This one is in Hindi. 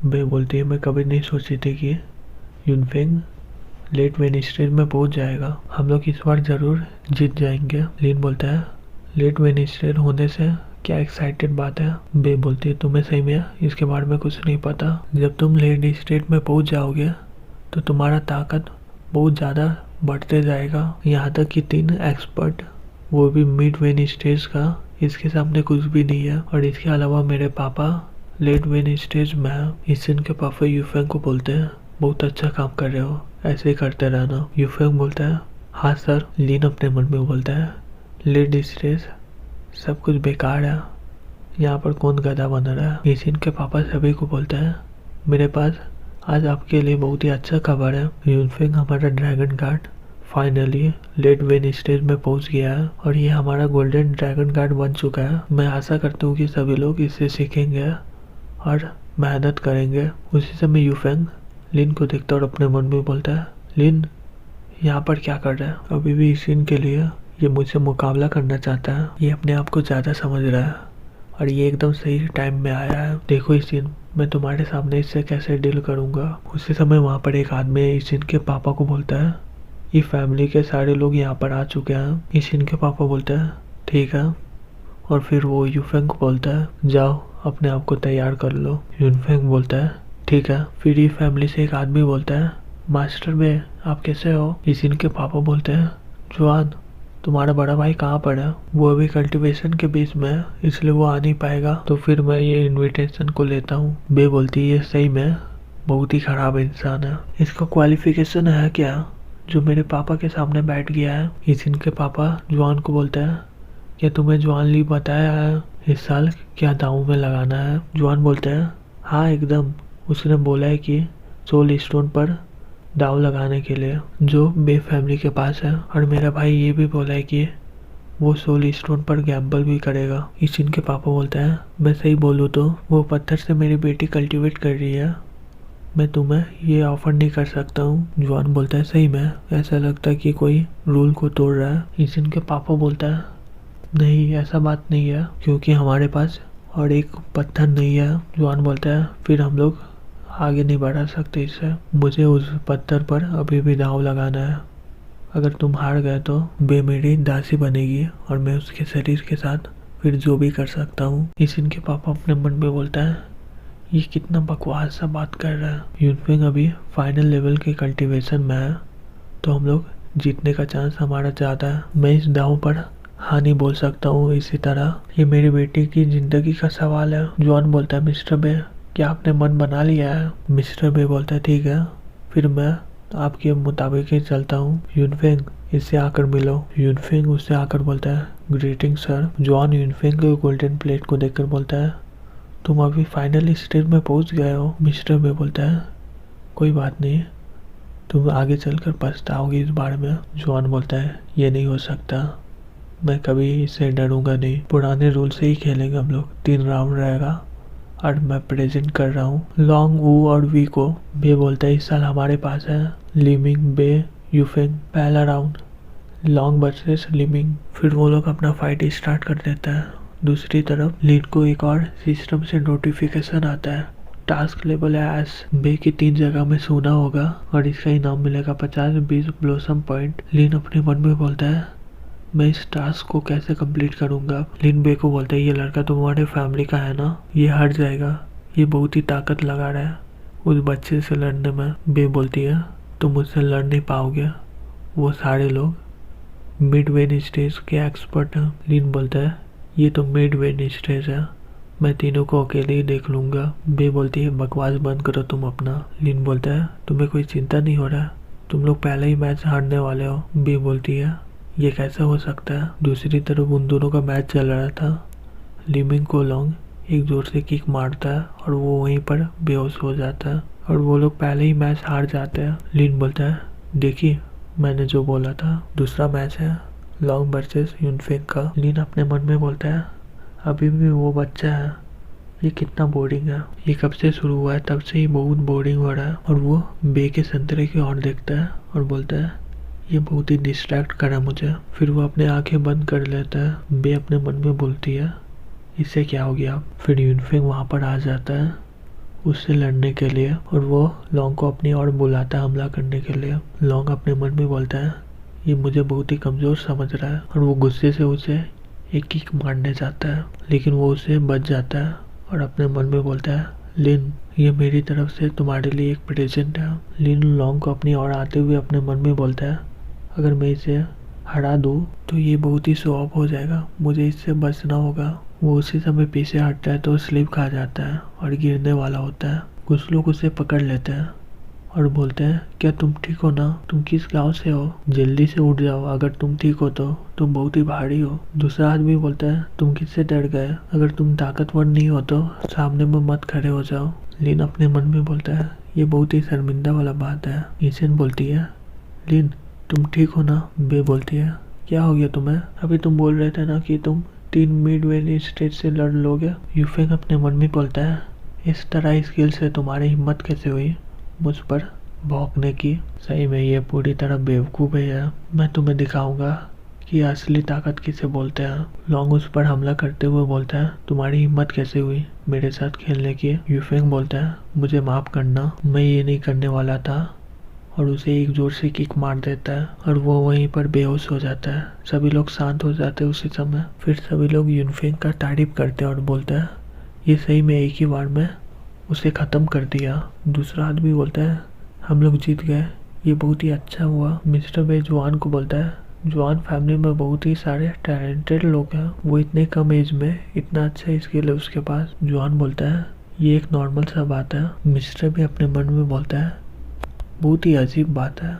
बे बोलती है मैं कभी नहीं सोची थी कि यूनफेंग लेट वेडनेसडे में पहुंच जाएगा। हम लोग इस बार जरूर जीत जाएंगे। लिन बोलता है लेट वेडनेसडे होने से क्या एक्साइटेड बात है। बे बोलती है तुम्हें सही में इसके बारे में कुछ नहीं पता। जब तुम लेट स्टेट में पहुंच जाओगे तो तुम्हारा ताकत बहुत ज़्यादा बढ़ते जाएगा। यहाँ तक कि 3 एक्सपर्ट, वो भी मिड वेडनेसडेज का, इसके सामने कुछ भी नहीं है। और इसके अलावा मेरे पापा लेट वेडनेसडेज में इसिन के पापा यूफेंग को बोलते हैं बहुत अच्छा काम कर रहे हो, ऐसे ही करते रहना। यूफेंग बोलता है हाँ सर। लिन अपने मन में बोलता है लेट स्टेज सब कुछ बेकार है, यहाँ पर कौन गधा बन रहा है। इसिन के पापा सभी को बोलते हैं मेरे पास आज आपके लिए बहुत ही अच्छा खबर है। यूनफेंग हमारा dragon guard finally late Wednesday में पहुंच गया है और ये हमारा गोल्डन ड्रैगन गार्ड बन चुका है। मैं आशा करता हूँ कि सभी लोग इससे सीखेंगे और मेहनत करेंगे। उसी समय यूफेंग लिन को देखता है और अपने मन में बोलता है लिन यहाँ पर क्या कर रहा है। अभी भी इसिन के लिए ये मुझसे मुकाबला करना चाहता है। ये अपने आप को ज़्यादा समझ रहा है और ये एकदम सही टाइम में आया है। देखो इसिन मैं तुम्हारे सामने इससे कैसे डील करूँगा। उसी समय वहाँ पर एक आदमी इसिन के पापा को बोलता है ये फैमिली के सारे लोग यहाँ पर आ चुके हैं। इसिन के पापा बोलते हैं ठीक है। और फिर वो यूफेंग को बोलता है जाओ अपने आप को तैयार कर लो। यूफेंग बोलता है ठीक है। फिर ये फैमिली से एक आदमी बोलता है मास्टर बे आप कैसे हो। इसिन के पापा बोलते हैं जुआन तुम्हारा बड़ा भाई कहाँ पर है। वो अभी कल्टीवेशन के बीच में है इसलिए वो आ नहीं पाएगा, तो फिर मैं ये इनविटेशन को लेता हूँ। बे बोलती है ये सही में बहुत ही खराब इंसान है, इसका क्वालिफिकेशन है क्या जो मेरे पापा के सामने बैठ गया है। इसिन के पापा जुआन को बोलते हैं क्या तुम्हें जुआन ली बताया है इस साल क्या दांव में लगाना है। जुआन बोलते हैं हाँ एकदम, उसने बोला है कि सोल स्टोन पर दाव लगाने के लिए जो बे फैमिली के पास है। और मेरा भाई ये भी बोला है कि वो सोल स्टोन पर गैम्बल भी करेगा। इसिन के पापा बोलते हैं मैं सही बोलूँ तो वो पत्थर से मेरी बेटी कल्टीवेट कर रही है, मैं तुम्हें ये ऑफर नहीं कर सकता हूँ। जुआन बोलता है सही में ऐसा लगता है कि कोई रूल को तोड़ रहा है। इसिन के पापा बोलता है नहीं ऐसा बात नहीं है क्योंकि हमारे पास और एक पत्थर नहीं है। जुआन बोलता है फिर हम लोग आगे नहीं बढ़ा सकते इससे, मुझे उस पत्थर पर अभी भी दाव लगाना है। अगर तुम हार गए तो बे मेरी दासी बनेगी और मैं उसके शरीर के साथ फिर जो भी कर सकता हूँ। इसिन के पापा अपने मन में बोलता है ये कितना बकवास सा बात कर रहा है। यूनफेंग अभी फाइनल लेवल के कल्टीवेशन में है तो हम लोग जीतने का चांस हमारा ज़्यादा है। मैं इस दाव पर हाँ नहीं बोल सकता हूँ। इसी तरह ये मेरी बेटी की जिंदगी का सवाल है। जुआन बोलता है मिस्टर बे क्या आपने मन बना लिया है। मिस्टर बे बोलता है ठीक है फिर मैं आपके मुताबिक ही चलता हूँ। यूनफेंग इससे आकर मिलो। यूनफेंग उससे आकर बोलता है ग्रीटिंग सर। जॉन यूनफेंग के गोल्डन प्लेट को देखकर बोलता है तुम अभी फाइनल स्टेज में पहुँच गए हो। मिस्टर बे बोलता है कोई बात नहीं, तुम आगे चलकर पछताओगे इस बारे में। जॉन बोलता है ये नहीं हो सकता, मैं कभी इससे डरूंगा नहीं, पुराने रूल से ही खेलेंगे हम लोग। 3 राउंड रहेगा और मैं प्रेजेंट कर रहा हूँ लॉन्ग वू और वी को। बे बोलता है इस साल हमारे पास है लिमिंग बे यूफेंग। पहला राउंड लॉन्ग वर्सेस लिमिंग। फिर वो लोग अपना फाइट स्टार्ट कर देता है। दूसरी तरफ लीड को एक और सिस्टम से नोटिफिकेशन आता है टास्क लेवल एस। बे की 3 जगह में सोना होगा और इसका इनाम मिलेगा 50-20 ब्लॉसम पॉइंट। लिन अपने मन में बोलता है मैं इस टास्क को कैसे कंप्लीट करूंगा। लिन बे को बोलता है ये लड़का तुम्हारे फैमिली का है ना, ये हट जाएगा, ये बहुत ही ताकत लगा रहा है उस बच्चे से लड़ने में। बे बोलती है तुम मुझसे लड़ नहीं पाओगे, वो सारे लोग मिड वेन स्टेज के एक्सपर्ट हैं। लिन बोलता है ये तो मिड वेन स्टेज है, मैं तीनों को अकेले ही देख लूंगा। बे बोलती है बकवास बंद करो तुम अपना। लिन बोलता है तुम्हें कोई चिंता नहीं हो रहा, तुम लोग पहले ही मैच हारने वाले हो। बे बोलती है ये कैसे हो सकता है। दूसरी तरफ उन दोनों का मैच चल रहा था। लिमिंग को लॉन्ग एक जोर से किक मारता है और वो वहीं पर बेहोश हो जाता है और वो लोग पहले ही मैच हार जाते हैं। लिन बोलता है देखिए मैंने जो बोला था, दूसरा मैच है लॉन्ग वर्सेस यूनफेंग का। लिन अपने मन में बोलता है अभी भी वो बच्चा है, ये कितना बोरिंग है, ये कब से शुरू हुआ है तब से ही बहुत बोरिंग हो रहा है। और वो बे के संतरे की ओर देखता है और बोलता है ये बहुत ही डिस्ट्रैक्ट करा मुझे। फिर वो अपने आंखें बंद कर लेता है। बे अपने मन में बोलती है इससे क्या हो गया। फिर यूनफेंग वहाँ पर आ जाता है, उससे लड़ने के लिए और वो लॉन्ग को अपनी ओर बुलाता है हमला करने के लिए। लॉन्ग अपने मन में बोलता है ये मुझे बहुत ही कमज़ोर समझ रहा है और वो गुस्से से उसे एक किक मारने जाता है, लेकिन वो उसे बच जाता है और अपने मन में बोलता है लिन, ये मेरी तरफ से तुम्हारे लिए एक प्रेजेंट है। लिन लॉन्ग को अपनी ओर आते हुए अपने मन में बोलता है अगर मैं इसे हरा दूँ तो ये बहुत ही शो ऑफ हो जाएगा, मुझे इससे बचना होगा। वो उसी समय पीछे हटता है तो स्लिप खा जाता है और गिरने वाला होता है। कुछ लोग उसे पकड़ लेते हैं और बोलते हैं क्या तुम ठीक हो ना, तुम किस गांव से हो, जल्दी से उठ जाओ, अगर तुम ठीक हो तो तुम बहुत ही भारी हो। दूसरा आदमी बोलता है तुम किससे डर गए, अगर तुम ताकतवर नहीं हो तो सामने में मत खड़े हो जाओ। लिन अपने मन में बोलता है ये बहुत ही शर्मिंदा वाला बात है। ईशन बोलती है लिन तुम ठीक हो ना। बे बोलती है क्या हो गया तुम्हें, अभी तुम बोल रहे थे ना कि तुम 3 मिड वेली स्टेज से लड़ लोगे। यूफेंग अपने मन में बोलता है इस तरह स्किल से तुम्हारी हिम्मत कैसे हुई मुझ पर भौंकने की, सही में ये पूरी तरह बेवकूफ़ है। मैं तुम्हें दिखाऊंगा कि असली ताकत किसे बोलते हैं। लॉन्ग उस पर हमला करते हुए बोलता है तुम्हारी हिम्मत कैसे हुई मेरे साथ खेलने की। यूफेंग बोलता है मुझे माफ़ करना, मैं ये नहीं करने वाला था, और उसे एक जोर से किक मार देता है और वो वहीं पर बेहोश हो जाता है। सभी लोग शांत हो जाते हैं उसी समय। फिर सभी लोग यूनफेंग का तारीफ करते हैं और बोलते हैं ये सही में एक ही बार में उसे ख़त्म कर दिया। दूसरा आदमी बोलता है हम लोग जीत गए, ये बहुत ही अच्छा हुआ। मिस्टर बे जुआन को बोलता है जुआन फैमिली में बहुत ही सारे टैलेंटेड लोग हैं, वो इतने कम एज में इतना अच्छा स्किल है उसके पास। जुआन बोलता है ये एक नॉर्मल सा बात है। मिस्टर भी अपने मन में बोलता है बहुत ही अजीब बात है,